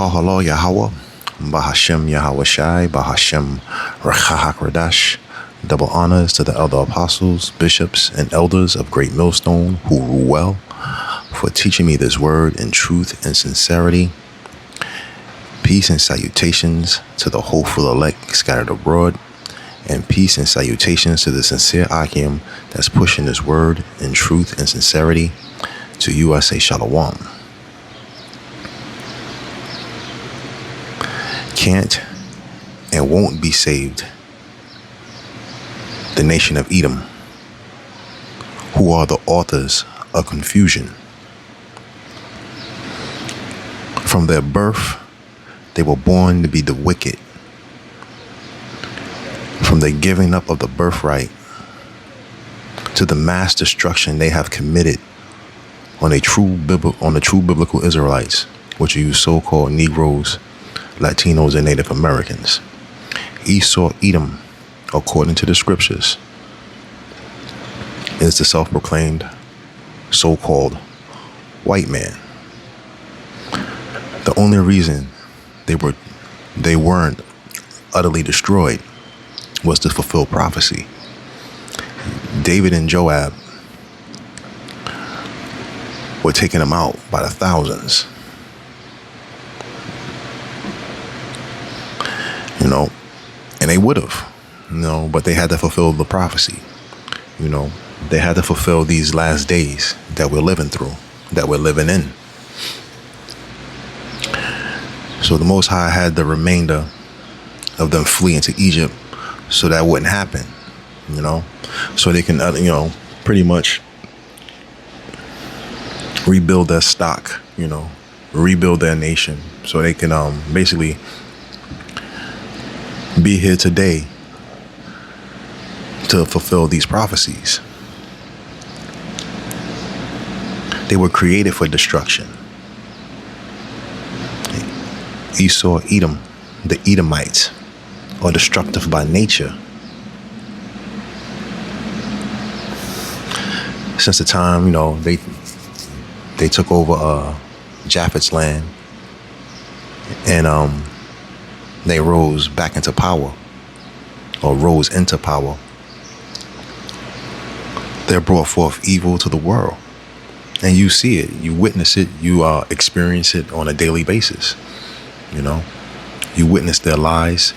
Kahalo Yahweh, Bahashem Yahweh Shai, Bahashem Rechahak Radash. Double honors to the elder apostles, bishops, and elders of Great Millstone who rule well, for teaching me this word in truth and sincerity. Peace and salutations to the hopeful elect scattered abroad, and peace and salutations to the sincere Akim that's pushing this word in truth and sincerity. To you I say Shalom. Can't and won't be saved. The nation of Edom, who are the authors of confusion. From their birth, they were born to be the wicked. From the giving up of the birthright to the mass destruction they have committed on the true biblical Israelites, which are you so-called Negroes, Latinos, and Native Americans. Esau, Edom, according to the scriptures, is the self-proclaimed so-called white man. The only reason they weren't utterly destroyed was to fulfill prophecy. David and Joab were taking them out by the thousands. And they would have. But they had to fulfill the prophecy. They had to fulfill these last days that we're living through, that we're living in. So the Most High had the remainder of them flee into Egypt so that wouldn't happen, so they can, pretty much rebuild their stock, rebuild their nation, so they can basically be here today to fulfill these prophecies. They were created for destruction. Esau, Edom, the Edomites, are destructive by nature. Since the time, they took over Japheth's land, and they rose back into power, or rose into power. They brought forth evil to the world. And you see it, you witness it, you experience it on a daily basis. You witness their lies.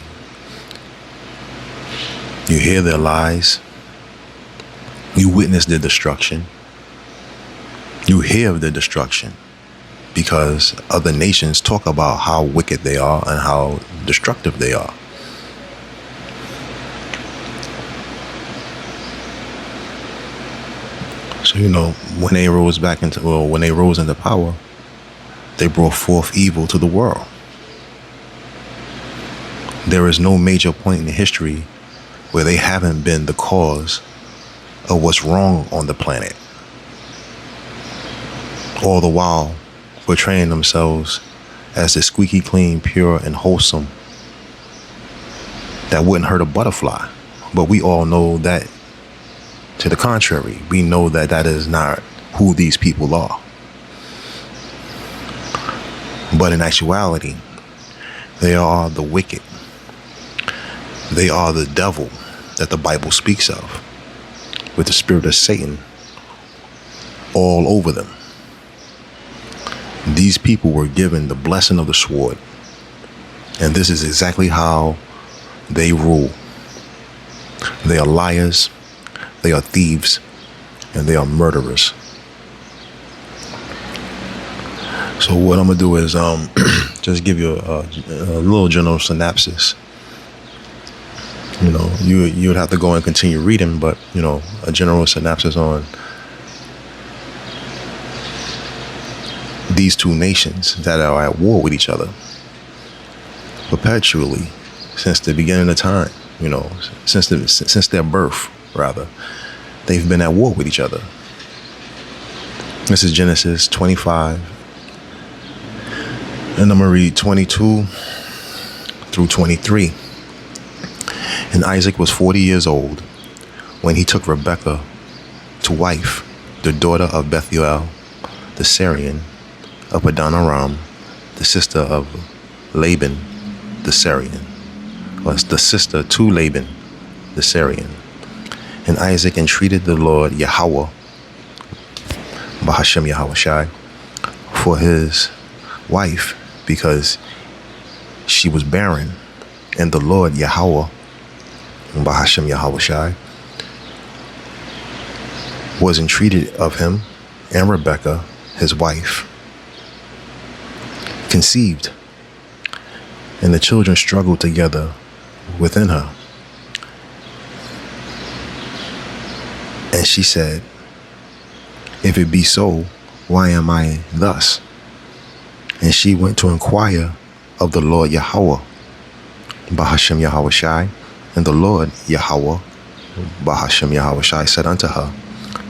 You hear their lies. You witness their destruction. You hear of their destruction because other nations talk about how wicked they are and how destructive they are. So, when they rose into power, they brought forth evil to the world. There is no major point in history where they haven't been the cause of what's wrong on the planet. All the while portraying themselves as the squeaky clean, pure, and wholesome that wouldn't hurt a butterfly. But we all know that to the contrary. We know that that is not who these people are. But in actuality, they are the wicked. They are the devil that the Bible speaks of, with the spirit of Satan all over them. These people were given the blessing of the sword, and this is exactly how they rule. They are liars, they are thieves, and they are murderers. So what I'm gonna do is just give you a little general synopsis. You would have to go and continue reading, but a general synopsis on these two nations that are at war with each other perpetually since the beginning of time. Since their birth, rather, they've been at war with each other. This is Genesis 25, and I'm gonna read 22 through 23. And Isaac was 40 years old when he took Rebekah to wife, the daughter of Bethuel, the Syrian, of Padan Aram, the sister of Laban the Syrian, was the sister to Laban the Syrian. And Isaac entreated the Lord Yahweh, Bahashem Yahweh Shai, for his wife, because she was barren. And the Lord Yahweh, Bahashem Yahweh Shai, was entreated of him, and Rebekah, his wife, conceived. And the children struggled together within her. And she said, if it be so, why am I thus? And she went to inquire of the Lord Yahweh, Bahashem Yahweh Shai. And the Lord Yahweh, Bahashem Yahweh Shai, said unto her,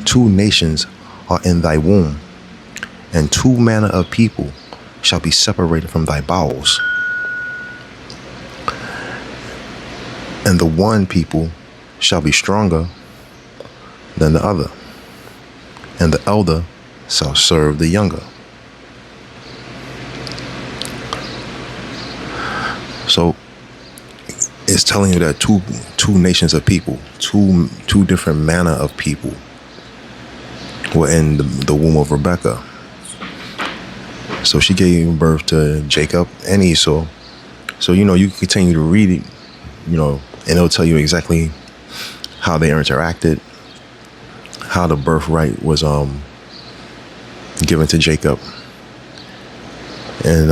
2 nations are in thy womb, and 2 manner of people shall be separated from thy bowels. And the one people shall be stronger than the other, and the elder shall serve the younger. So it's telling you that two nations of people, two different manner of people were in the womb of Rebekah. So she gave birth to Jacob and Esau. So, you can continue to read it, and it'll tell you exactly how they interacted, how the birthright was given to Jacob, and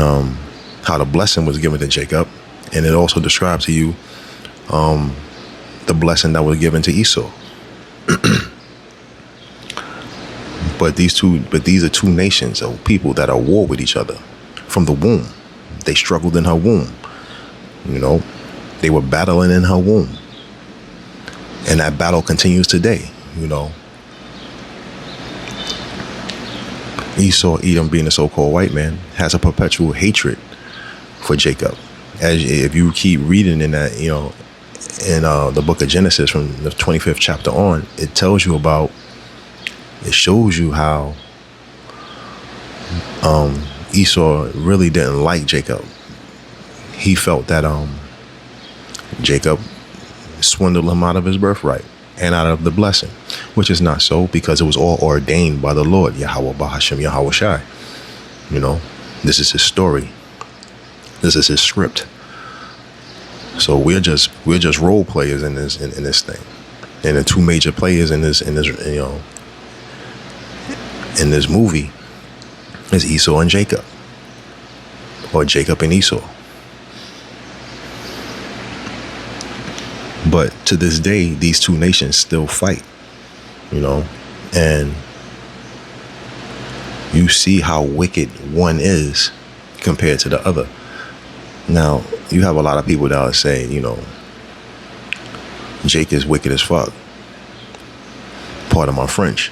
how the blessing was given to Jacob. And it also describes to you the blessing that was given to Esau. But these are 2 nations of people that are at war with each other from the womb. They struggled in her womb. They were battling in her womb. And that battle continues today, Esau, Edom, being the so-called white man, has a perpetual hatred for Jacob. As if you keep reading in that, in the book of Genesis from the 25th chapter on, it tells you it shows you how Esau really didn't like Jacob. He felt that Jacob swindled him out of his birthright and out of the blessing, which is not so, because it was all ordained by the Lord Yahweh Bahashem Yahweh Shai. This is his story. This is his script. So we're just role players in this thing. And the 2 major players in this movie is Esau and Jacob, or Jacob and Esau. But to this day, these 2 nations still fight, and you see how wicked one is compared to the other. Now, you have a lot of people that are saying, Jake is wicked as fuck. Pardon my French.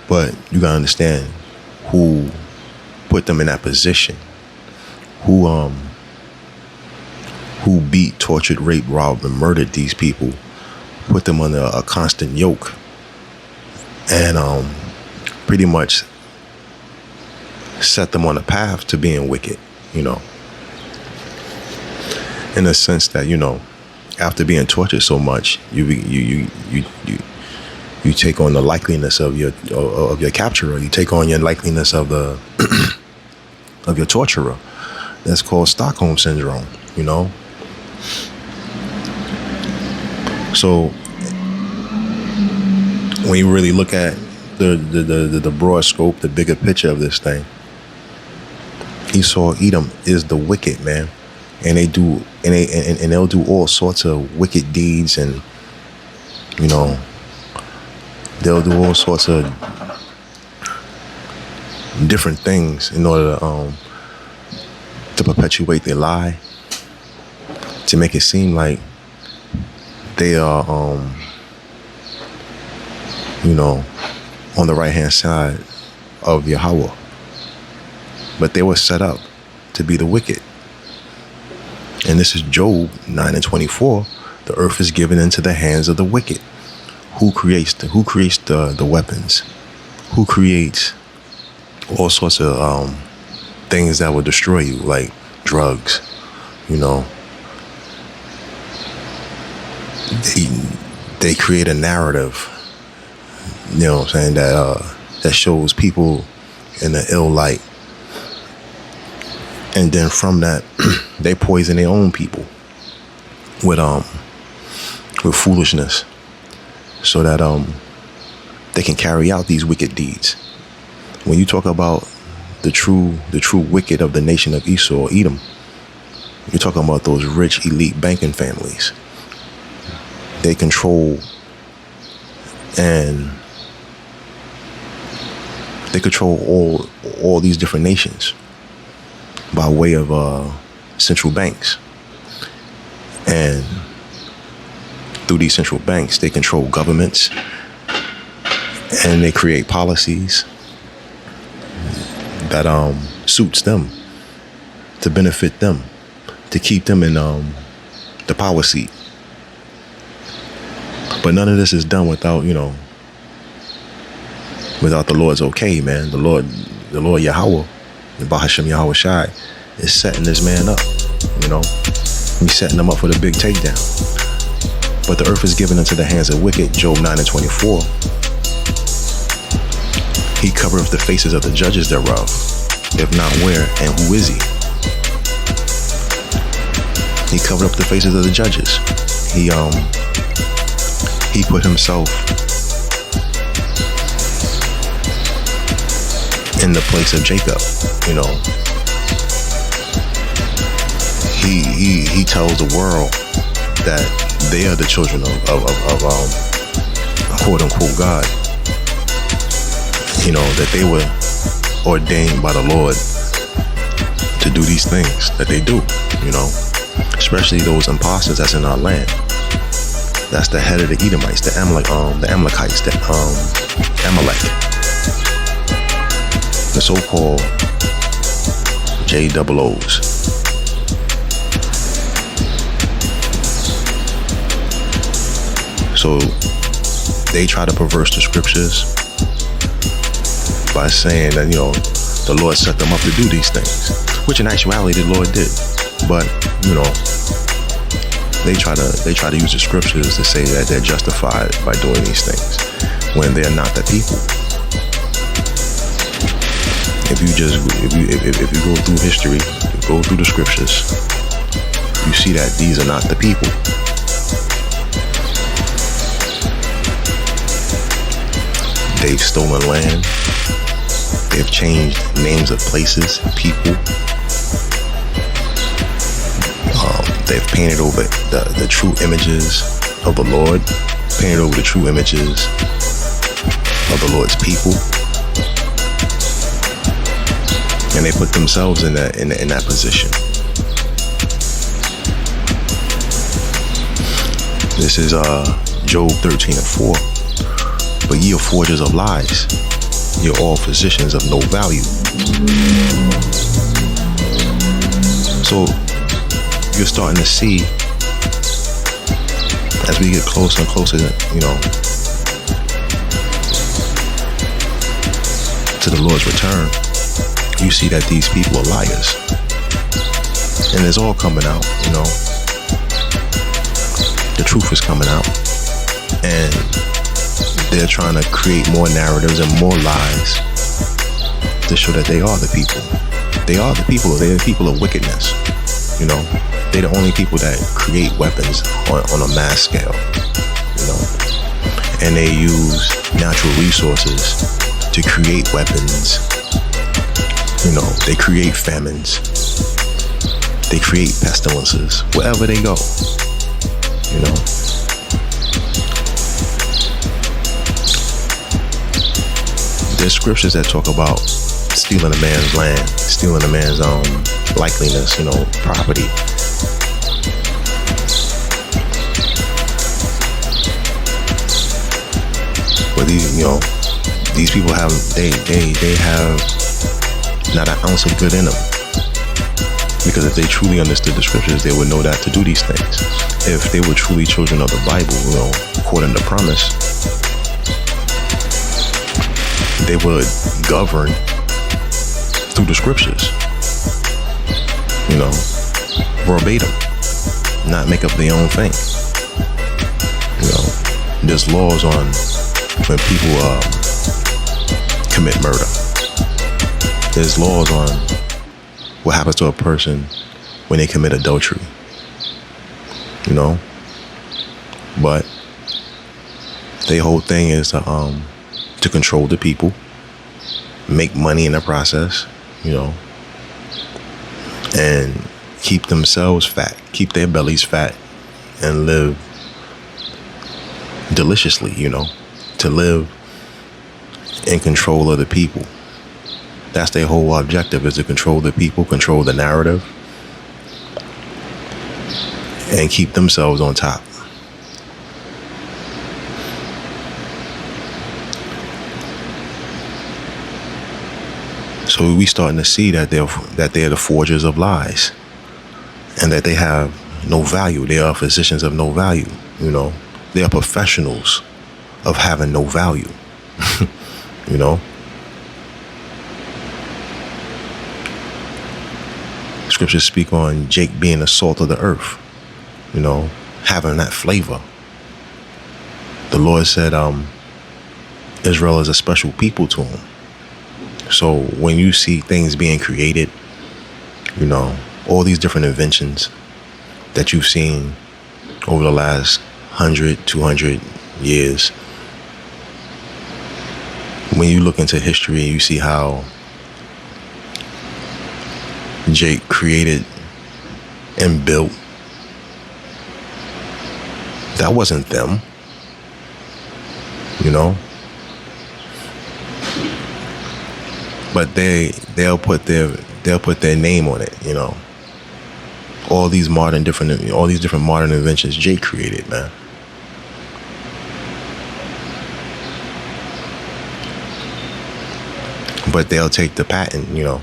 But you gotta understand who put them in that position. Who beat, tortured, raped, robbed, and murdered these people. Put them under a constant yoke. And pretty much set them on a path to being wicked, in the sense that, after being tortured so much, you take on the likeliness of your capturer. You take on your likeliness of the of your torturer. That's called Stockholm syndrome. So when you really look at the broad scope, the bigger picture of this thing, Esau, Edom is the wicked, man. And they'll do all sorts of wicked deeds, and they'll do all sorts of different things in order to perpetuate their lie, to make it seem like they are on the right hand side of Yahweh. But they were set up to be the wicked. And this is Job 9:24. The earth is given into the hands of the wicked. Who creates the weapons? Who creates all sorts of things that will destroy you, like drugs, you know. They create a narrative, you know what I'm saying, that shows people in an ill light. And then from that, they poison their own people with foolishness, so that they can carry out these wicked deeds. When you talk about the true wicked of the nation of Esau, Edom, you're talking about those rich elite banking families. They control all these different nations by way of central banks. And through these central banks, they control governments, and they create policies that suits them, to benefit them, to keep them in the power seat. But none of this is done without the Lord's okay, man. The Lord Yahweh, the Bahashem Yahweh Shai, is setting this man up, you know. He's setting them up for the big takedown. But the earth is given into the hands of wicked, Job 9:24. He covereth the faces of the judges thereof. If not, where and who is he? He covered up the faces of the judges. He put himself in the place of Jacob, you know. He tells the world that they are the children of quote unquote God. You know, that they were ordained by the Lord to do these things that they do, you know, especially those imposters that's in our land. That's the head of the Edomites, the Amalekites, the Amalek, the so-called JOOs. So they try to perverse the scriptures by saying that, you know, the Lord set them up to do these things, which in actuality the Lord did. But, you know, they try to use the scriptures to say that they're justified by doing these things when they're not the people. If you go through history, you go through the scriptures, you see that these are not the people. They've stolen land. They've changed names of places, people. They've painted over the true images of the Lord, painted over the true images of the Lord's people, and they put themselves in that position. This is Job 13:4. But ye are forgers of lies, you're all physicians of no value. So you're starting to see, as we get closer and closer, you know, to the Lord's return, you see that these people are liars. And it's all coming out, you know. The truth is coming out. And they're trying to create more narratives and more lies to show that they are the people. They are the people. They're the people of wickedness, you know. They're the only people that create weapons on a mass scale, you know. And they use natural resources to create weapons. You know, they create famines. They create pestilences wherever they go, you know. There's scriptures that talk about stealing a man's land, stealing a man's likeliness, you know, property. But these people have they have not an ounce of good in them. Because if they truly understood the scriptures, they would know that to do these things. If they were truly children of the Bible, you know, according to promise, they would govern through the scriptures. you know, verbatim, not make up their own thing. You know, there's laws on when people commit murder. There's laws on what happens to a person when they commit adultery. You know, but their whole thing is to control the people, make money in the process, you know, and keep themselves fat, keep their bellies fat, and live deliciously, you know, to live in control of the people. That's their whole objective, is to control the people, control the narrative, and keep themselves on top. So we starting to see that they're the forgers of lies, and that they have no value. They are physicians of no value. You know, they are professionals of having no value. You know, scriptures speak on Jake being the salt of the earth. You know, having that flavor. The Lord said, Israel is a special people to him. So when you see things being created, you know, all these different inventions that you've seen over the last 100, 200 years, when you look into history and you see how Jake created and built, that wasn't them, you know. But they'll put their name on it, you know. All these different modern inventions Jake created, man. But they'll take the patent, you know.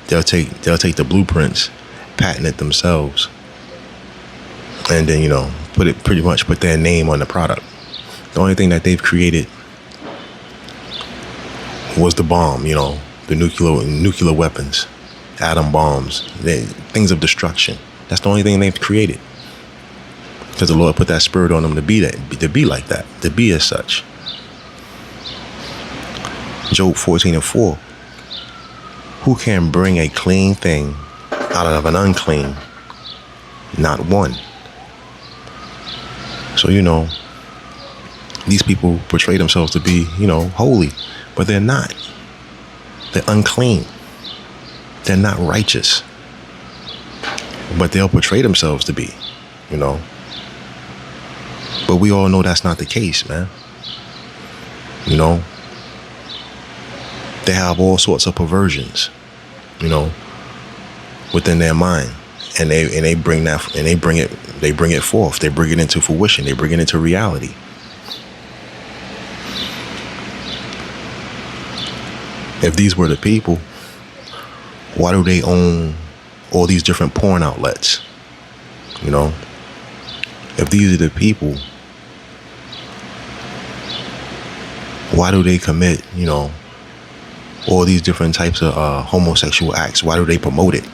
They'll take the blueprints, patent it themselves, and then, you know, pretty much put their name on the product. The only thing that they've created was the bomb, you know. The nuclear weapons, atom bombs, things of destruction. That's the only thing they've created. Because the Lord put that spirit on them to be like that, to be as such. Job 14:4. Who can bring a clean thing out of an unclean? Not one. So, you know, these people portray themselves to be, you know, holy, but they're not. They're unclean. They're not righteous. But they'll portray themselves to be, you know. But we all know that's not the case, man. You know. They have all sorts of perversions, you know, within their mind. And they bring it forth. They bring it into fruition. They bring it into reality. If these were the people, why do they own all these different porn outlets? You know, if these are the people, why do they commit, you know, all these different types of homosexual acts? Why do they promote it?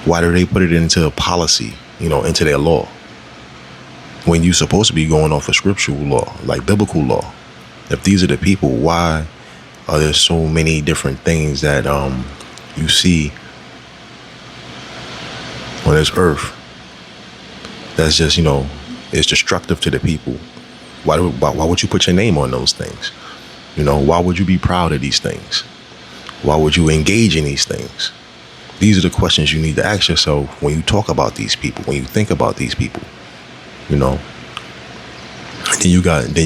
Why do they put it into policy, you know, into their law? When you're supposed to be going off of scriptural law, like biblical law. If these are the people, why are there so many different things that you see on this earth that's just, you know, is destructive to the people? Why would you put your name on those things? You know, why would you be proud of these things? Why would you engage in these things? These are the questions you need to ask yourself when you talk about these people, when you think about these people, you know. Then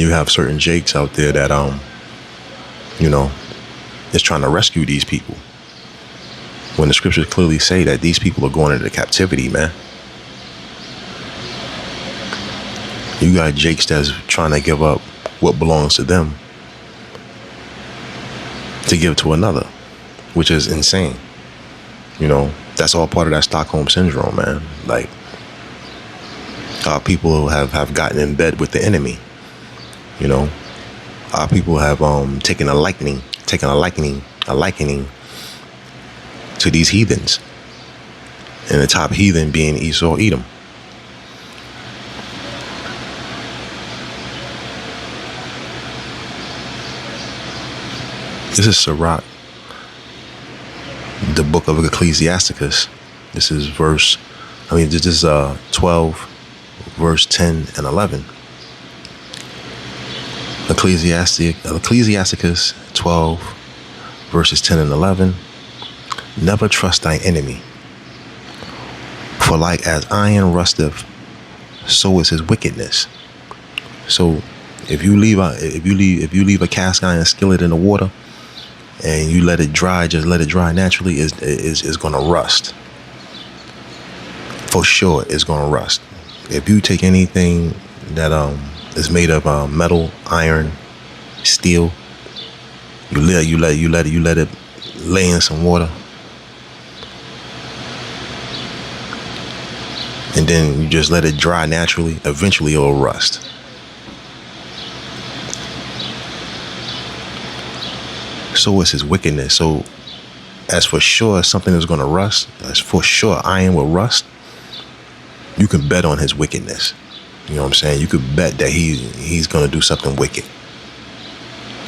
you have certain Jakes out there that you know, is trying to rescue these people, when the scriptures clearly say that these people are going into captivity, man. You got Jakes that's trying to give up what belongs to them to give to another, which is insane. You know, that's all part of that Stockholm syndrome, man. Like, people have gotten in bed with the enemy. You know, people have taken a likening to these heathens. and the top heathen being Esau, Edom. This is Sirach, the book of Ecclesiasticus. This is this is 12, verse 10 and 11. Ecclesiasticus 12, verses 10 and 11. Never trust thine enemy, for like as iron rusteth, so is his wickedness. So if you leave a cast iron skillet in the water and you let it dry, just let it dry naturally, is gonna rust. For sure, it's gonna rust. If you take anything that is made of metal, iron, steel, you let it lay in some water, and then you just let it dry naturally, eventually it'll rust. So is his wickedness. So as for sure something is going to rust, as for sure iron will rust, you can bet on his wickedness. You know what I'm saying? You could bet that he's going to do something wicked.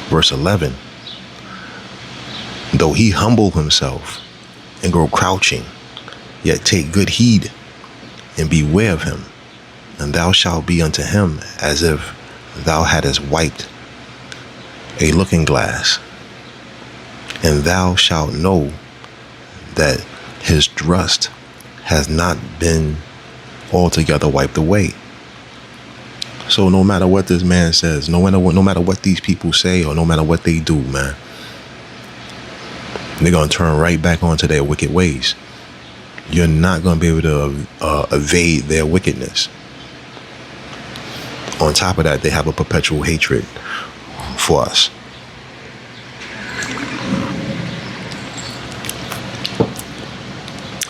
Verse 11. Though he humble himself and grow crouching, yet take good heed and beware of him, and thou shalt be unto him as if thou hadst wiped a looking glass, and thou shalt know that his rust has not been altogether wiped away. So no matter what this man says, no matter what these people say, or no matter what they do, man, they're gonna turn right back onto their wicked ways. You're not going to be able to evade their wickedness. On top of that, they have a perpetual hatred for us.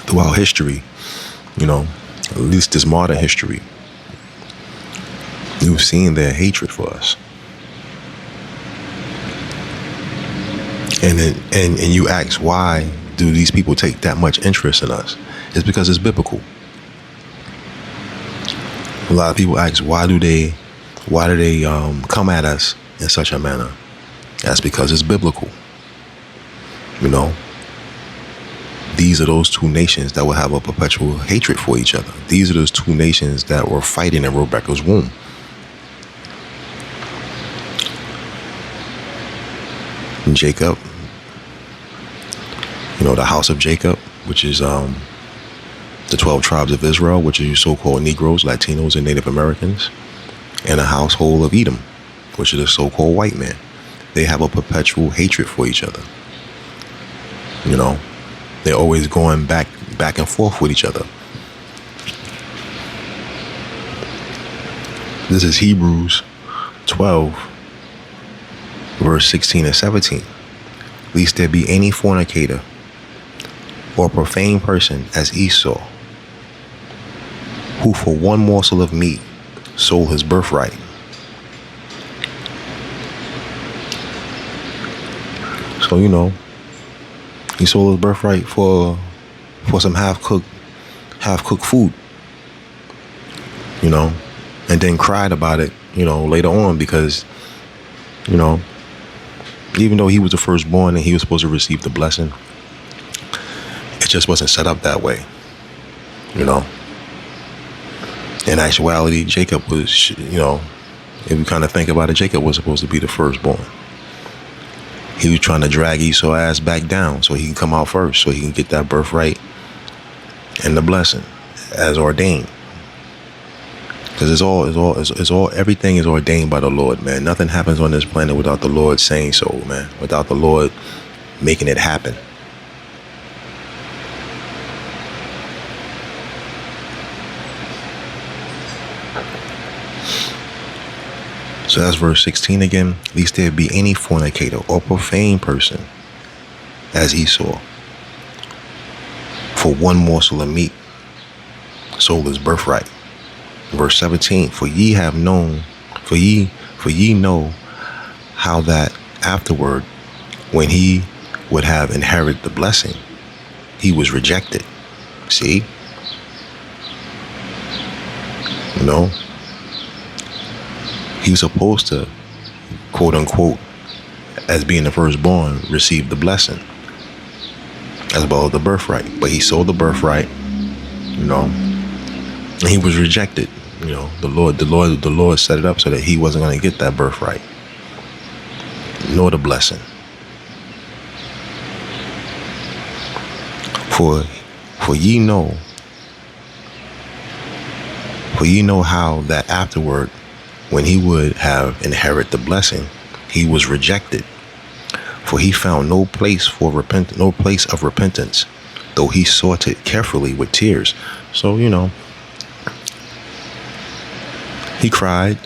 Throughout history, at least this modern history, you've seen their hatred for us. And you ask, why do these people take that much interest in us? It's because it's biblical. A lot of people ask, why do they come at us in such a manner? That's because it's biblical. These are those two nations that will have a perpetual hatred for each other. These are those two nations that were fighting in Rebekah's womb. Jacob, the house of Jacob, which is the 12 tribes of Israel, which are your so-called Negroes, Latinos, and Native Americans, and a household of Edom, which is the so-called white man. They have a perpetual hatred for each other. They're always going back and forth with each other. This is Hebrews 12, verse 16 and 17. Lest there be any fornicator or profane person as Esau, who for one morsel of meat sold his birthright. So, he sold his birthright for some half-cooked food, and then cried about it, later on, because, even though he was the firstborn and he was supposed to receive the blessing, it just wasn't set up that way, In actuality, Jacob was, if you kind of think about it, Jacob was supposed to be the firstborn. He was trying to drag Esau's ass back down so he can come out first, so he can get that birthright and the blessing as ordained. Because everything is ordained by the Lord, man. Nothing happens on this planet without the Lord saying so, man. Without the Lord making it happen. So that's verse 16 again. Lest there be any fornicator or profane person as Esau, for one morsel of meat sold his birthright. Verse 17. For ye know how that afterward, when he would have inherited the blessing, he was rejected. See, You know, he was supposed to, quote unquote, as being the firstborn, receive the blessing as well as the birthright. But he sold the birthright, you know, and he was rejected. You know, the Lord set it up so that he wasn't going to get that birthright nor the blessing. For ye know how that afterward, when he would have inherit the blessing, he was rejected. For he found no place of repentance, though he sought it carefully with tears. So, you know, he cried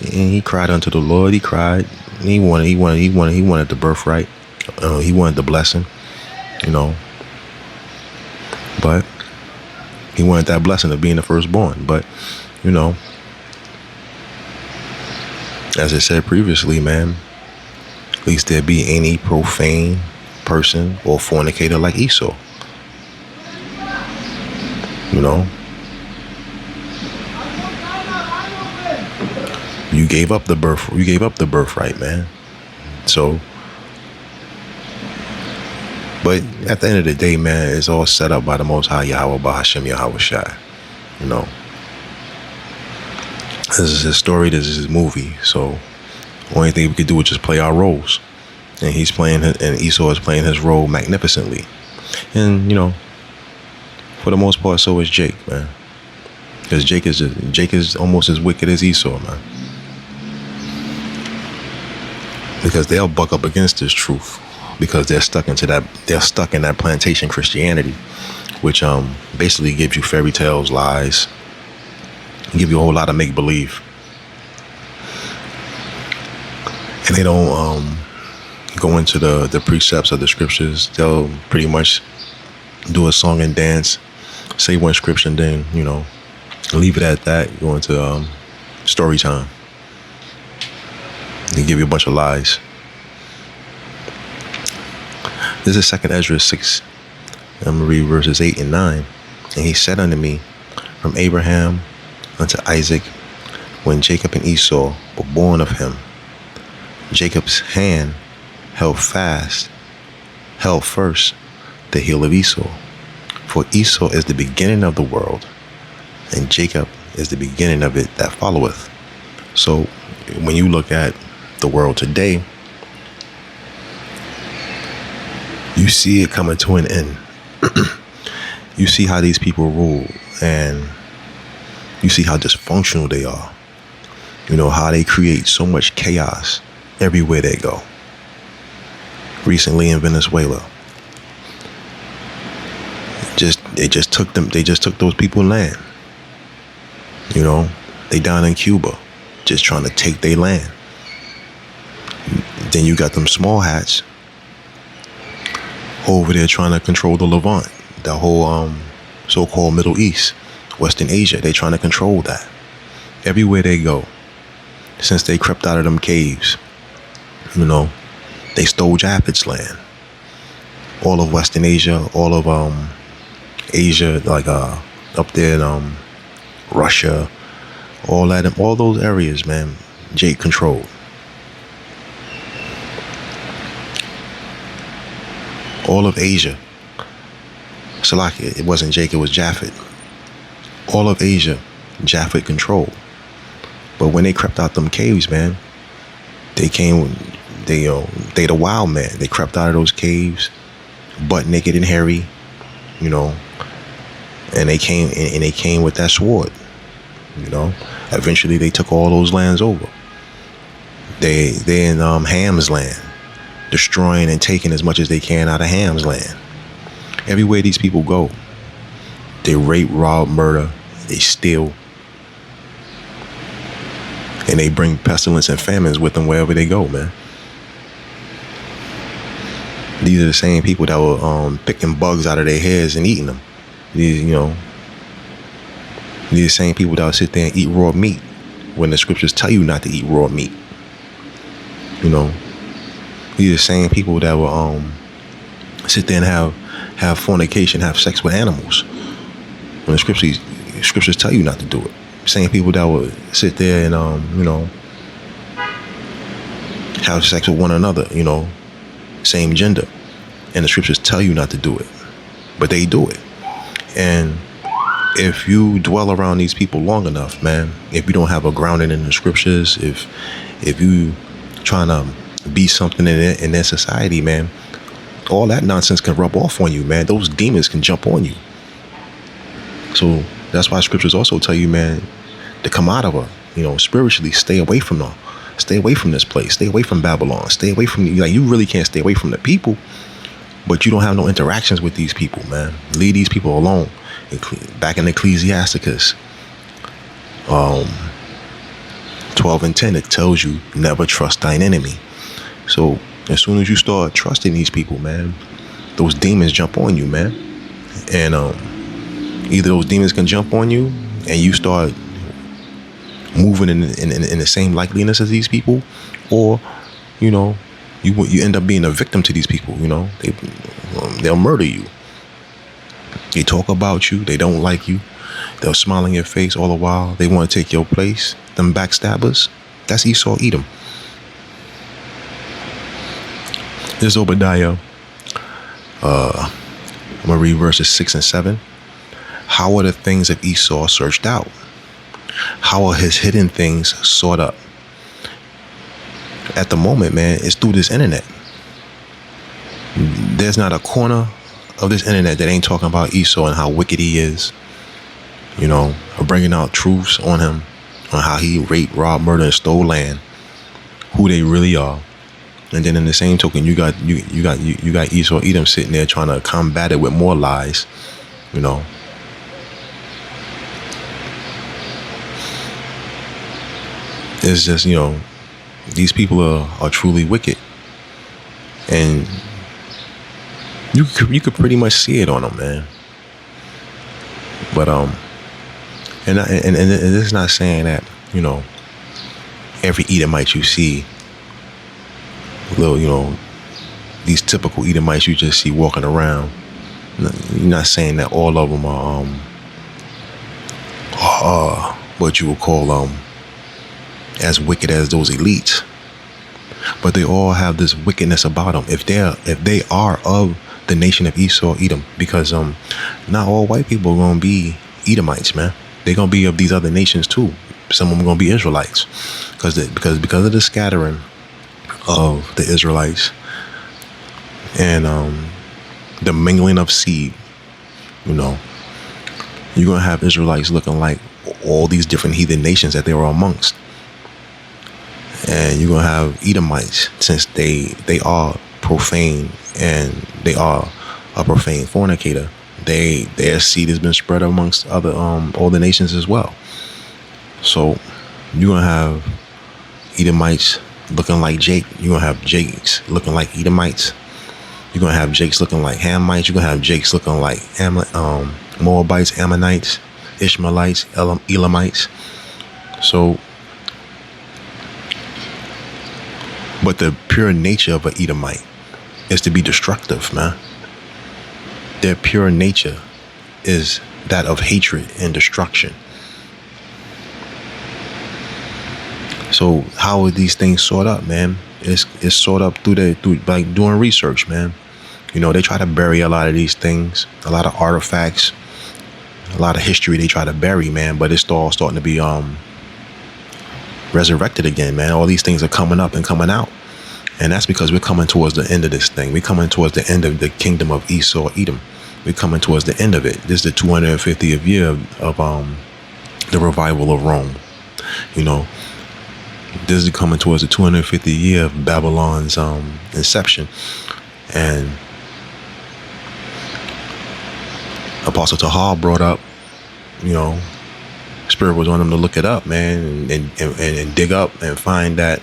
unto the Lord. He cried. He wanted the birthright. He wanted the blessing, you know. But he wanted that blessing of being the firstborn. But, you know, as I said previously, man, at least there be any profane person or fornicator like Esau. You know, you gave up the birthright, man. So, but at the end of the day, man, it's all set up by the Most High Yahweh, Bahashem Yahweh Shai. You know, this is his story. This is his movie. So, only thing we could do is just play our roles, and Esau is playing his role magnificently. And you know, for the most part, so is Jake, man. Because Jake is almost as wicked as Esau, man. Because they'll buck up against this truth, because they're stuck in that plantation Christianity, which basically gives you fairy tales, lies, and give you a whole lot of make believe. And they don't go into the precepts of the scriptures. They'll pretty much do a song and dance, say one scripture, and then, you know, leave it at that. Go into story time. They give you a bunch of lies. This is 2 Ezra 6. I'm going to read verses 8 and 9. And he said unto me, from Abraham unto Isaac, when Jacob and Esau were born of him, Jacob's hand held first the heel of Esau. For Esau is the beginning of the world, and Jacob is the beginning of it that followeth. So when you look at the world today, you see it coming to an end. You see how these people rule, and you see how dysfunctional they are. You know, how they create so much chaos everywhere they go. Recently in Venezuela, they just took those people land. You know, they down in Cuba, just trying to take their land. Then you got them small hats over there trying to control the Levant, the whole so-called Middle East, Western Asia. They trying to control that everywhere they go. Since they crept out of them caves, you know, they stole Japheth's land. All of Western Asia, all of Asia, like up there in Russia, all those areas, man, Jake controlled. All of Asia. Salakia, it wasn't Jake, it was Japheth. All of Asia, Japheth controlled. But when they crept out them caves, man, they the wild man. They crept out of those caves, butt naked and hairy, you know, and they came with that sword, you know. Eventually they took all those lands over. They in Ham's land, destroying and taking as much as they can out of Ham's land. Everywhere these people go, they rape, rob, murder, they steal, and they bring pestilence and famines with them wherever they go, man. These are the same people that were picking bugs out of their hairs and eating them. These are the same people that will sit there and eat raw meat when the scriptures tell you not to eat raw meat. You know, these are the same people that will sit there and have fornication, have sex with animals when the scriptures tell you not to do it. Same people that would sit there and have sex with one another, same gender. And the scriptures tell you not to do it, but they do it. And if you dwell around these people long enough, man, if you don't have a grounding in the scriptures, if you trying to be something in their society, man, all that nonsense can rub off on you, man. Those demons can jump on you. So that's why scriptures also tell you, man, to come out of her, spiritually, stay away from them. Stay away from this place. Stay away from Babylon. Stay away from, you really can't stay away from the people, but you don't have no interactions with these people, man. Leave these people alone. Back in Ecclesiasticus 12:10, it tells you never trust thine enemy. So as soon as you start trusting these people, man, those demons jump on you, man. And either those demons can jump on you and you start moving in the same likeliness as these people, or you end up being a victim to these people. They'll murder you. They talk about you. They don't like you. They'll smile in your face all the while. They want to take your place. Them backstabbers. That's Esau, Edom. This is Obadiah. I'm going to read verses 6 and 7. How are the things of Esau searched out? How are his hidden things sought up? At the moment, man, it's through this internet. There's not a corner of this internet that ain't talking about Esau and how wicked he is, or bringing out truths on him, on how he raped, robbed, murdered, and stole land, who they really are. And then in the same token, you got Esau, Edom sitting there trying to combat it with more lies, It's just, these people are truly wicked, and you could pretty much see it on them, man. But and it's not saying that every Edomite you see, these typical Edomites you just see walking around. You're not saying that all of them are what you would call as wicked as those elites, but they all have this wickedness about them. If they are of the nation of Esau, Edom, because not all white people are gonna be Edomites, man. They're gonna be of these other nations too. Some of them are gonna be Israelites, because of the scattering of the Israelites and the mingling of seed. You're gonna have Israelites looking like all these different heathen nations that they were amongst. And you're going to have Edomites, since they are profane and they are a profane fornicator. Their seed has been spread amongst other all the nations as well. So you're going to have Edomites looking like Jake. You're going to have Jakes looking like Edomites. You're going to have Jakes looking like Hamites. You're going to have Jakes looking like Moabites, Ammonites, Ishmaelites, Elamites. So, but the pure nature of an Edomite is to be destructive, man. Their pure nature is that of hatred and destruction. So how are these things sorted up, man? It's sorted up through like doing research, man. They try to bury a lot of these things, a lot of artifacts, a lot of history they try to bury, man. But it's all starting to be resurrected again, man. All these things are coming up and coming out. And that's because we're coming towards the end of this thing. We're coming towards the end of the kingdom of Esau, Edom. We're coming towards the end of it. This is the 250th year of the revival of Rome. This is coming towards the 250th year of Babylon's inception. And Apostle Tahal brought up, Spirit was on him to look it up, man, and dig up and find that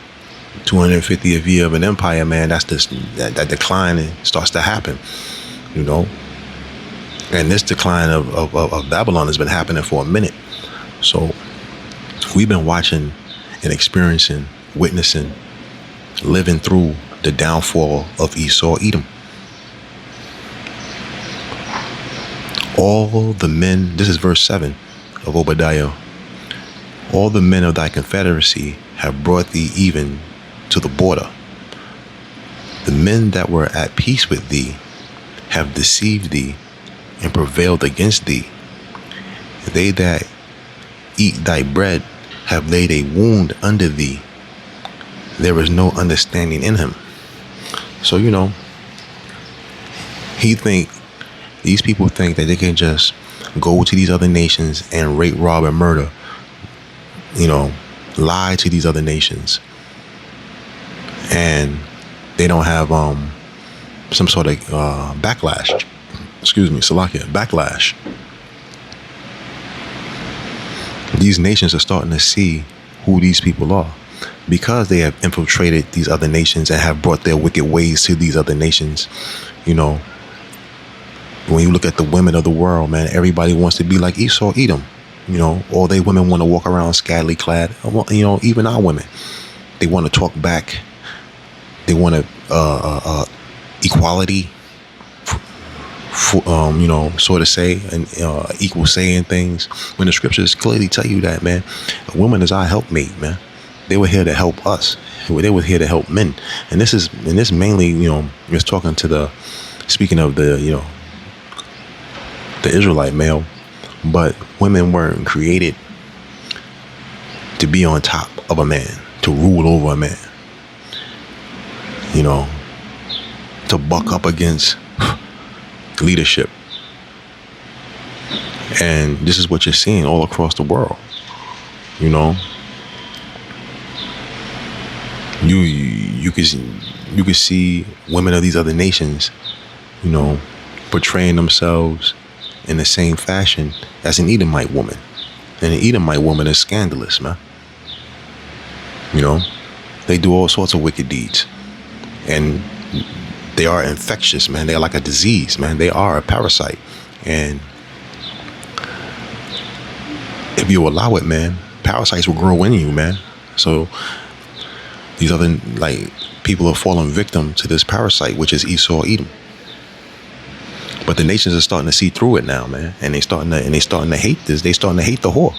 250th year of an empire, man. That's that decline starts to happen, and this decline of Babylon has been happening for a minute. So we've been watching and experiencing, witnessing, living through the downfall of Esau, Edom. All the men, this is verse 7 of Obadiah. All the men of thy confederacy have brought thee even to the border. The men that were at peace with thee have deceived thee and prevailed against thee. They that eat thy bread have laid a wound under thee. There is no understanding in him. So, these people think that they can just go to these other nations and rape, rob, and murder, lie to these other nations, and they don't have some sort of backlash. Backlash. These nations are starting to see who these people are, because they have infiltrated these other nations and have brought their wicked ways to these other nations. When you look at the women of the world, man, everybody wants to be like Esau, Edom. All they women want to walk around scantily clad. Even our women, they want to talk back. They want to equality, sort of say, and equal say in things. When the scriptures clearly tell you that, man, a woman is our helpmate, man. They were here to help us. They were here to help men. And this mainly, is talking to speaking of the Israelite male. But women weren't created to be on top of a man, to rule over a man, to buck up against leadership. And this is what you're seeing all across the world. You can see women of these other nations, portraying themselves in the same fashion as an Edomite woman. And an Edomite woman is scandalous, man. They do all sorts of wicked deeds. And they are infectious, man. They're like a disease, man. They are a parasite. And if you allow it, man, parasites will grow in you, man. So these other people are falling victim to this parasite, which is Esau, Edom. But the nations are starting to see through it now, man, and they starting to hate this. They starting to hate the whore,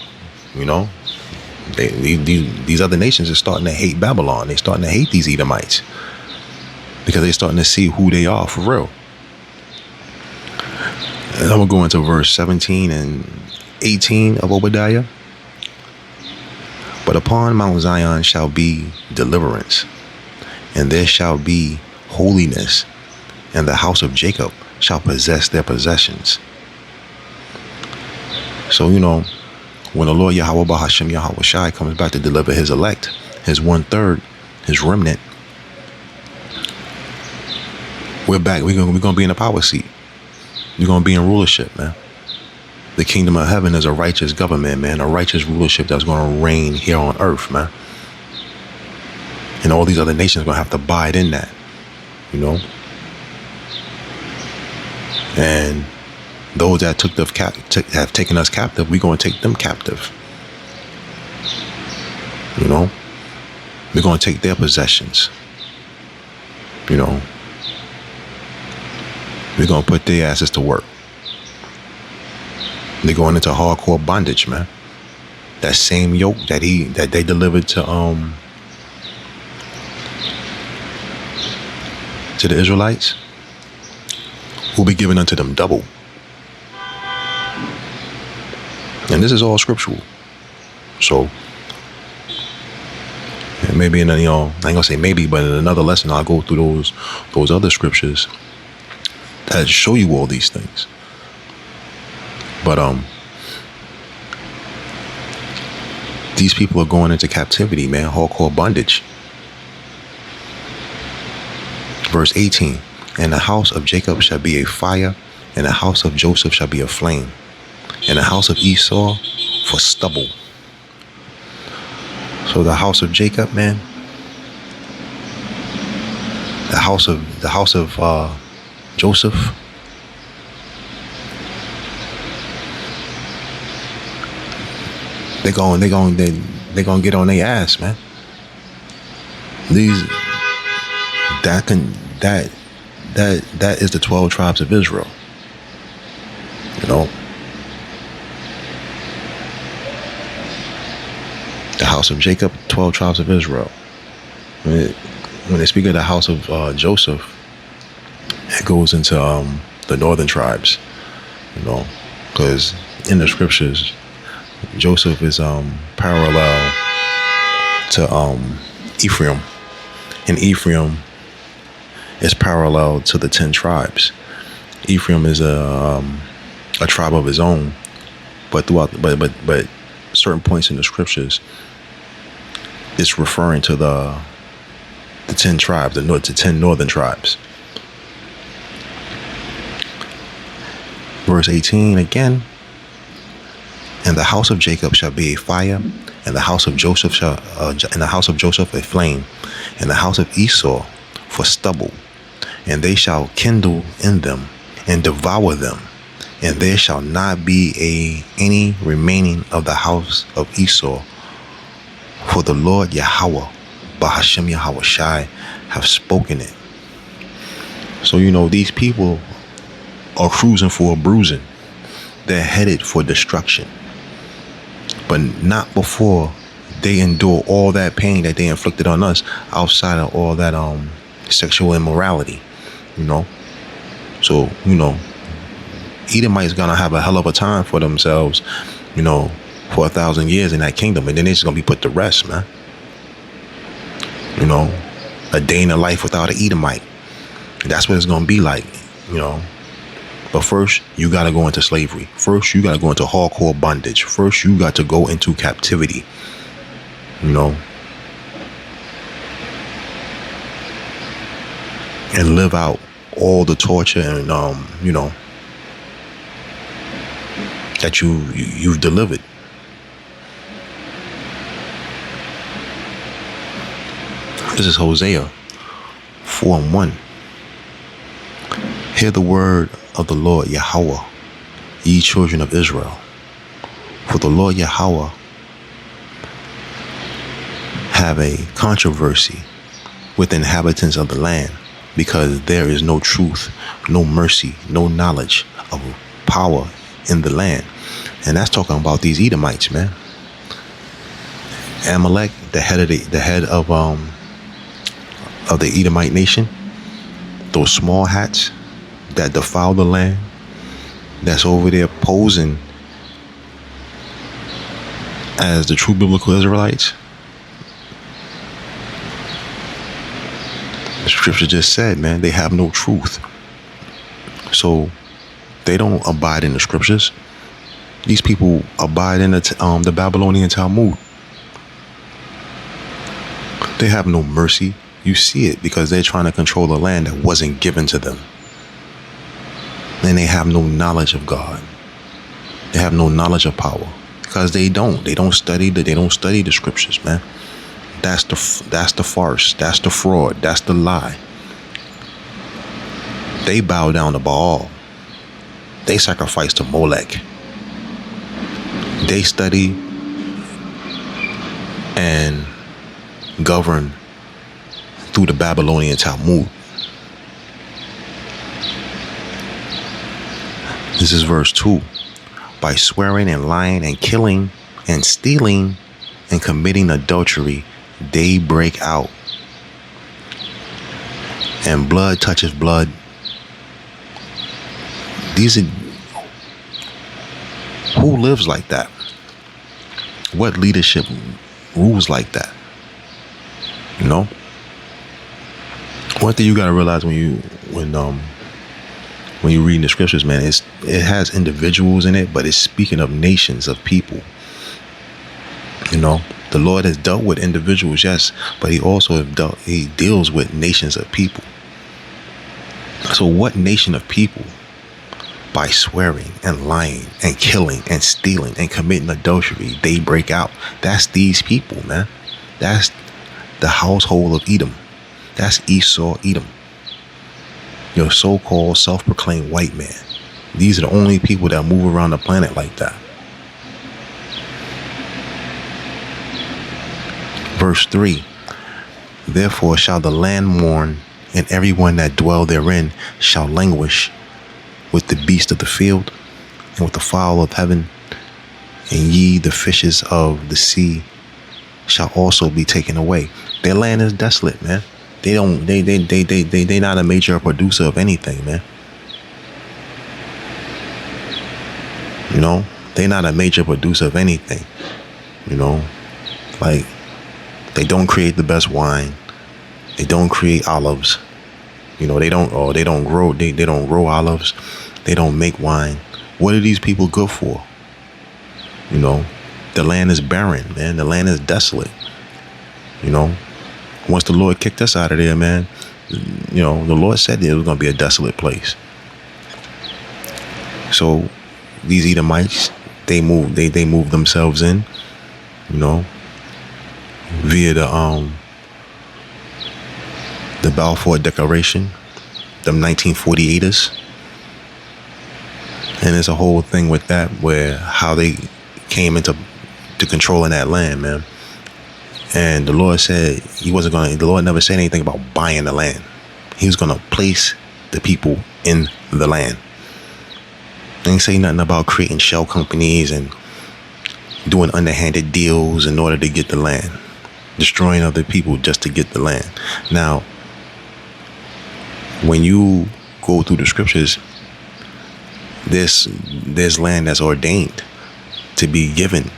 These other nations are starting to hate Babylon. They starting to hate these Edomites because they're starting to see who they are for real. And I'm gonna go into verse 17 and 18 of Obadiah. But upon Mount Zion shall be deliverance, and there shall be holiness, and the house of Jacob shall possess their possessions. So, when the Lord Yahweh Bahashem Yahweh Shai comes back to deliver his elect, his 1/3, his remnant, we're back. We're gonna be in a power seat. We're gonna be in rulership, man. The kingdom of heaven is a righteous government, man, a righteous rulership that's gonna reign here on earth, man. And all these other nations are gonna have to abide in that, And those that have taken us captive, we're going to take them captive. We're going to take their possessions. We're going to put their asses to work. They're going into hardcore bondage, man. That same yoke that they delivered to the Israelites will be given unto them double. And this is all scriptural. So maybe I ain't gonna say maybe, but in another lesson I'll go through those other scriptures that show you all these things. But these people are going into captivity, man, hardcore bondage. Verse 18. And the house of Jacob shall be a fire, and the house of Joseph shall be a flame, and the house of Esau for stubble. So the house of Jacob, man, the house of Joseph, they're gonna get on their ass, man. That is the 12 tribes of Israel. The house of Jacob, 12 tribes of Israel. When they speak of the house of Joseph, it goes into the northern tribes, because in the scriptures, Joseph is parallel to Ephraim, and Ephraim is parallel to the 10 tribes. Ephraim is a tribe of his own, but but certain points in the scriptures, it's referring to the 10 tribes, the 10 northern tribes. Verse 18 again. And the house of Jacob shall be a fire, and the house of Joseph a flame, and the house of Esau for stubble, and they shall kindle in them and devour them, and there shall not be any remaining of the house of Esau. For the Lord Yahweh, Bahashem Yahweh Shai, have spoken it. So these people are cruising for a bruising. They're headed for destruction. But not before they endure all that pain that they inflicted on us, outside of all that sexual immorality. So Edomites gonna have a hell of a time for themselves, for 1,000 years in that kingdom, and then they're just gonna be put to rest, man. A day in a life without an Edomite. That's what it's gonna be like, But first, you got to go into slavery. First, you got to go into hardcore bondage. First, you got to go into captivity. And live out all the torture and, that you've delivered. This is Hosea 4:1. Hear the word of the Lord Yahweh, ye children of Israel. For the Lord Yahweh have a controversy with inhabitants of the land, because there is no truth, no mercy, no knowledge of power in the land. And that's talking about these Edomites, man. Amalek, the head of the Edomite nation, those small hats that defile the land, that's over there posing as the true biblical Israelites. The scripture just said, man, they have no truth. So they don't abide in the scriptures. These people abide in the Babylonian Talmud. They have no mercy. You see it because they're trying to control the land that wasn't given to them. And they have no knowledge of God. They have no knowledge of power because they don't study the scriptures, man. That's the farce. That's the fraud. That's the lie. They bow down to Baal. They sacrifice to Molech. They study and govern through the Babylonian Talmud. This is verse 2. By swearing and lying and killing and stealing and committing adultery, they break out. And blood touches blood. Who lives like that? What leadership rules like that? One thing you gotta realize when you read the scriptures, man, it has individuals in it, but it's speaking of nations of people. The Lord has dealt with individuals, yes, but he also deals with nations of people. So what nation of people, by swearing and lying and killing and stealing and committing adultery, they break out? That's these people, man. That's the household of Edom. That's Esau, Edom. Your so-called self-proclaimed white man. These are the only people that move around the planet like that. Verse 3. Therefore shall the land mourn, and everyone that dwell therein shall languish with the beast of the field, and with the fowl of heaven, and ye the fishes of the sea, shall also be taken away. Their land is desolate, man. They not a major producer of anything, man. You know, they not a major producer of anything. You know, like they don't create the best wine. They don't create olives. You know, they don't grow. They don't grow olives. They don't make wine. What are these people good for? You know, the land is barren, man. The land is desolate. You know, once the Lord kicked us out of there, man, you know, the Lord said that it was going to be a desolate place. So these Edomites, they moved themselves in, you know, via the Balfour Declaration, them 1948ers. And there's a whole thing with that where how they came into controlling that land, man. And the Lord said the Lord never said anything about buying the land. He was going to place the people in the land. They didn't say nothing about creating shell companies and doing underhanded deals in order to get the land, destroying other people just to get the land. Now, when you go through the scriptures, there's land that's ordained to be given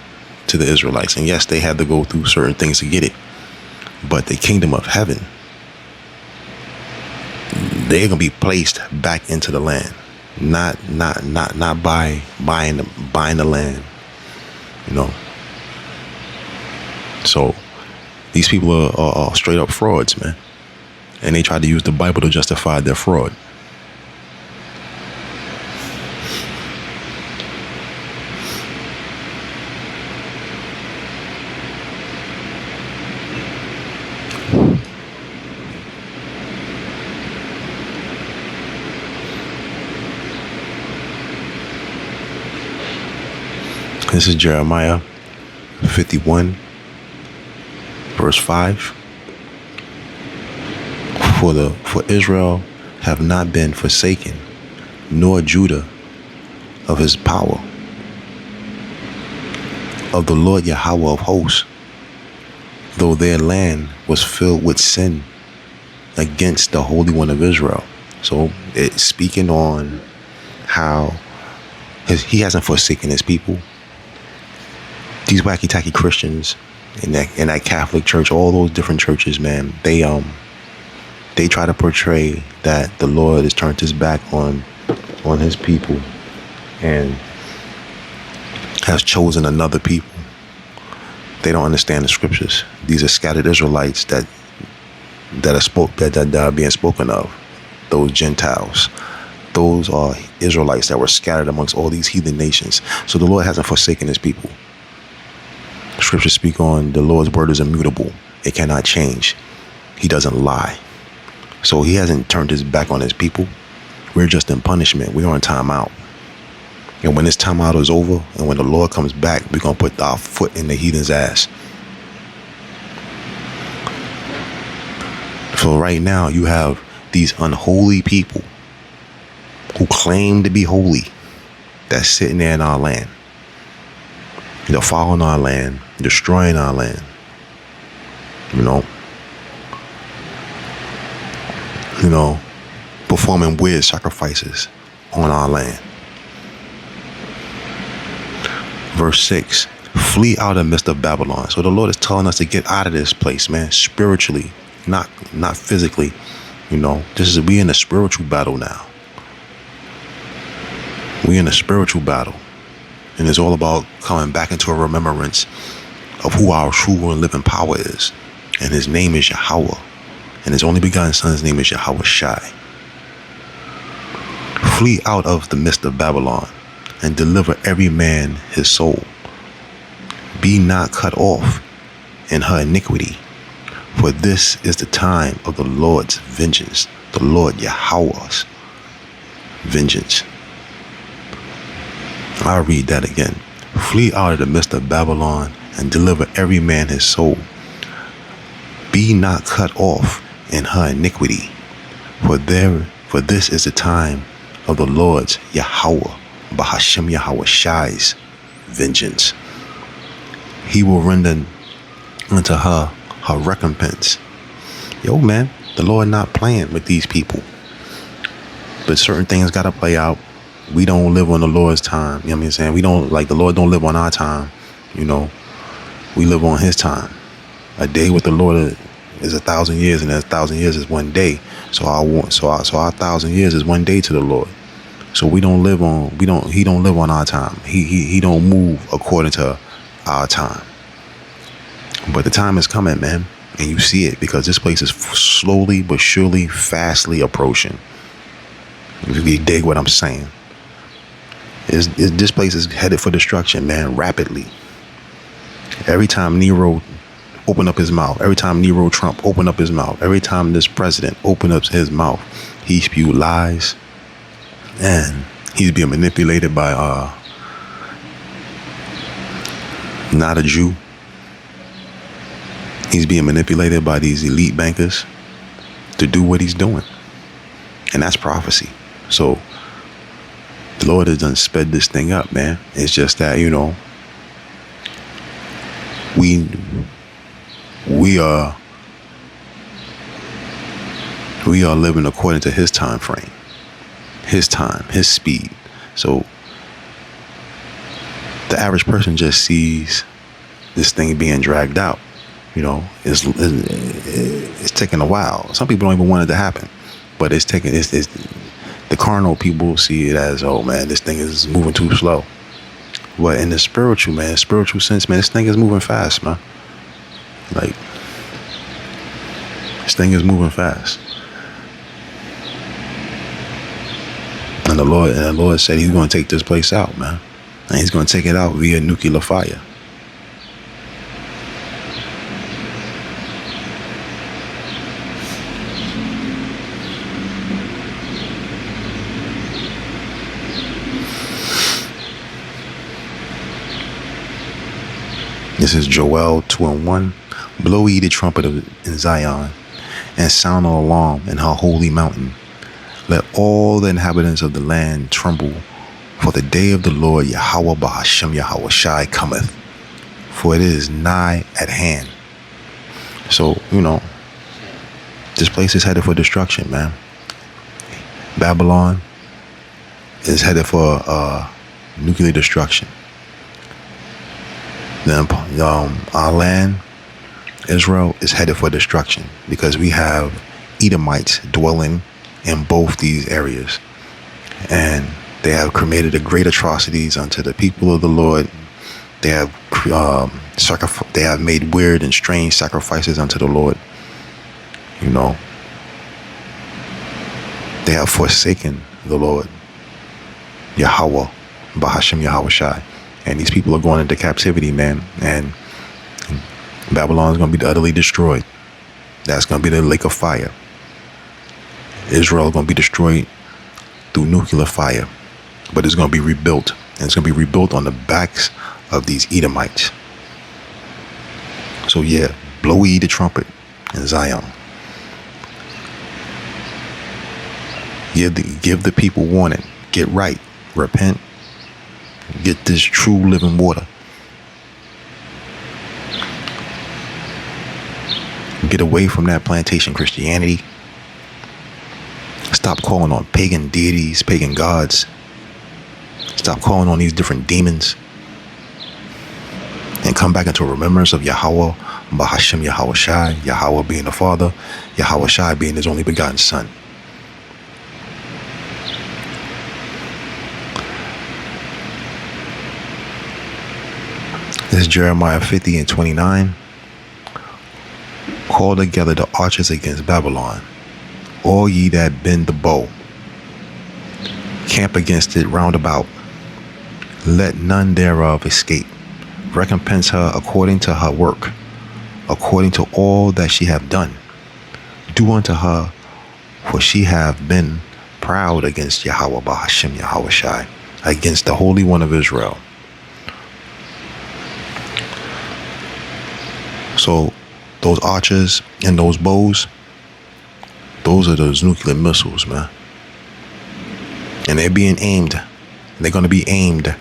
to the Israelites. And yes, they had to go through certain things to get it. But the kingdom of heaven, they're gonna be placed back into the land. Not by buying the land. You know. So these people are straight up frauds, man. And they tried to use the Bible to justify their fraud. This is Jeremiah 51, verse 5. For Israel have not been forsaken, nor Judah of his power, of the Lord Yahweh of hosts, though their land was filled with sin against the Holy One of Israel. So it's speaking on how he hasn't forsaken his people. These wacky-tacky Christians in that Catholic church, all those different churches, man, they try to portray that the Lord has turned his back on his people and has chosen another people. They don't understand the scriptures. These are scattered Israelites that are being spoken of. Those Gentiles. Those are Israelites that were scattered amongst all these heathen nations. So the Lord hasn't forsaken his people. Scriptures speak on the Lord's word is immutable. It cannot change. He doesn't lie. So he hasn't turned his back on his people. We're just in punishment. We're on timeout. And when this timeout is over and when the Lord comes back, we're going to put our foot in the heathen's ass. So right now you have these unholy people who claim to be holy that's sitting there in our land. They're following our land, destroying our land. You know, performing weird sacrifices on our land. Verse 6, flee out of the midst of Babylon. So the Lord is telling us to get out of this place, man, spiritually, not physically. You know, we in a spiritual battle now. We in a spiritual battle. And it's all about coming back into a remembrance of who our true and living power is. And his name is Yahweh. And his only begotten son's name is Yahweh Shai. Flee out of the midst of Babylon and deliver every man his soul. Be not cut off in her iniquity. For this is the time of the Lord's vengeance. The Lord Yahweh's vengeance. I'll read that again. Flee out of the midst of Babylon and deliver every man his soul. Be not cut off in her iniquity. For this is the time of the Lord's Yahweh, Bahashem Yahweh Shai's vengeance. He will render unto her recompense. Yo, man, the Lord not playing with these people. But certain things got to play out. We don't live on the Lord's time. You know what I'm saying? We don't, like, the Lord don't live on our time. You know, we live on his time. A day with the Lord is 1,000 years, and 1,000 years is one day. So our 1,000 years is one day to the Lord. So he don't live on our time. He don't move according to our time. But the time is coming, man. And you see it, because this place is slowly but surely, fastly approaching. If you dig what I'm saying. This place is headed for destruction, man, rapidly. Every time Nero open up his mouth, every time Nero Trump open up his mouth, every time this president open up his mouth, he spew lies, and he's being manipulated by not a Jew. He's being manipulated by these elite bankers to do what he's doing. And that's prophecy. So the Lord has done sped this thing up, man. It's just that, you know, we are living according to his time frame, his time, his speed. So the average person just sees this thing being dragged out. You know, it's taking a while. Some people don't even want it to happen, but it's the carnal people see it as, oh man, this thing is moving too slow. But in the spiritual, man, spiritual sense, man, this thing is moving fast, man. Like, this thing is moving fast. And the Lord said he's going to take this place out, man. And he's going to take it out via nuclear fire. This is Joel 2:1. Blow ye the trumpet in Zion, and sound an alarm in her holy mountain. Let all the inhabitants of the land tremble, for the day of the Lord Yahweh Bahashem Yahweh Shai cometh, for it is nigh at hand. So, you know, this place is headed for destruction, man. Babylon is headed for nuclear destruction. Then our land, Israel, is headed for destruction, because we have Edomites dwelling in both these areas, and they have committed a great atrocities unto the people of the Lord. They have they have made weird and strange sacrifices unto the Lord. You know, they have forsaken the Lord Yahweh Bahashem Yahweh Shai. And these people are going into captivity, man. And Babylon is going to be utterly destroyed. That's going to be the lake of fire. Israel is going to be destroyed through nuclear fire. But it's going to be rebuilt. And it's going to be rebuilt on the backs of these Edomites. So yeah, blow ye the trumpet in Zion. Give the people warning. Get right. Repent. Get this true living water. Get away from that plantation Christianity. Stop calling on pagan deities, pagan gods. Stop calling on these different demons. And come back into remembrance of Yahweh, Bahashem Yahweh Shai, Yahweh being the Father, Yahweh Shai being his only begotten Son. This is Jeremiah 50:29. Call together the archers against Babylon, all ye that bend the bow. Camp against it round about. Let none thereof escape. Recompense her according to her work, according to all that she have done. Do unto her, for she have been proud against Yahweh Bahashem Yahweh Shai, against the Holy One of Israel. So those archers and those bows, those are those nuclear missiles, man. And they're being aimed. They're going to be aimed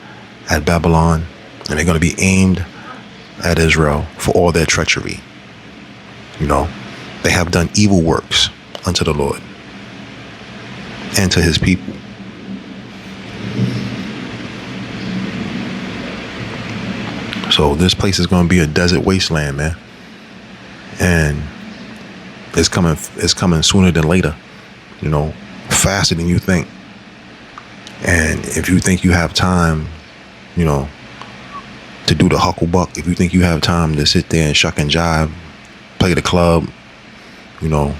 at Babylon, and they're going to be aimed at Israel for all their treachery. You know, they have done evil works unto the Lord and to his people. So this place is going to be a desert wasteland, man. And it's coming sooner than later, you know, faster than you think. And if you think you have time, you know, to do the hucklebuck, if you think you have time to sit there and shuck and jive, play the club, you know,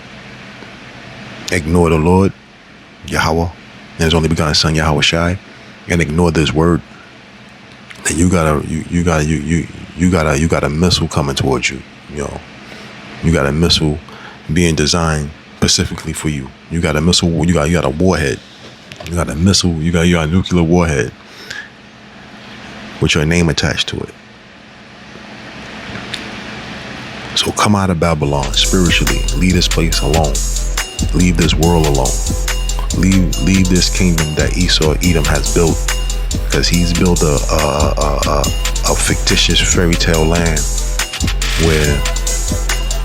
ignore the Lord, Yahweh, and his only begotten son, Yahweh Shai, and ignore this word, then you got a missile coming towards you. You know, you got a missile being designed specifically for you. You got a missile. You got a warhead. You got a missile. You got a nuclear warhead with your name attached to it. So come out of Babylon spiritually. Leave this place alone. Leave this world alone. Leave this kingdom that Esau, Edom has built, because he's built a fictitious fairy tale land where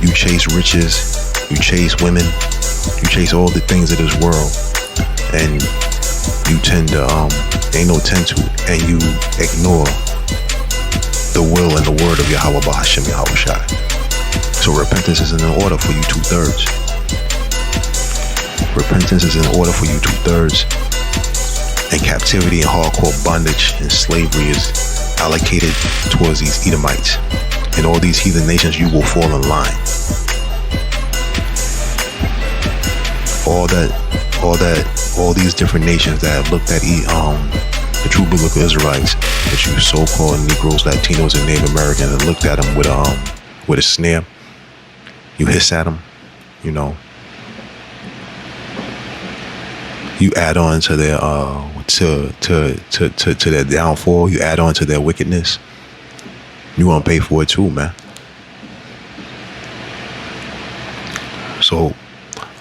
you chase riches, you chase women, you chase all the things of this world, and you tend to and you ignore the will and the word of Yahweh Bahashem Yahweh Shai. So repentance is in order for you 2/3. Repentance is in order for you 2/3. And captivity and hardcore bondage and slavery is allocated towards these Edomites. And all these heathen nations, you will fall in line. All these different nations that have looked at the true biblical Israelites, that you so-called Negroes, Latinos, and Native Americans, and looked at them with a sneer. You hiss at them, you know. You add on to their to their downfall. You add on to their wickedness. You gonna pay for it too, man. So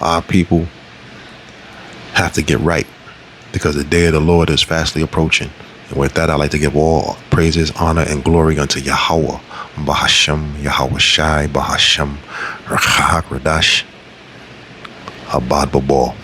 our people have to get right, because the day of the Lord is fastly approaching. And with that, I'd like to give all praises, honor, and glory unto Yahweh, Bahashem, Yahweh Shai, Bahashem, Rachahak Radash, Abad Babal.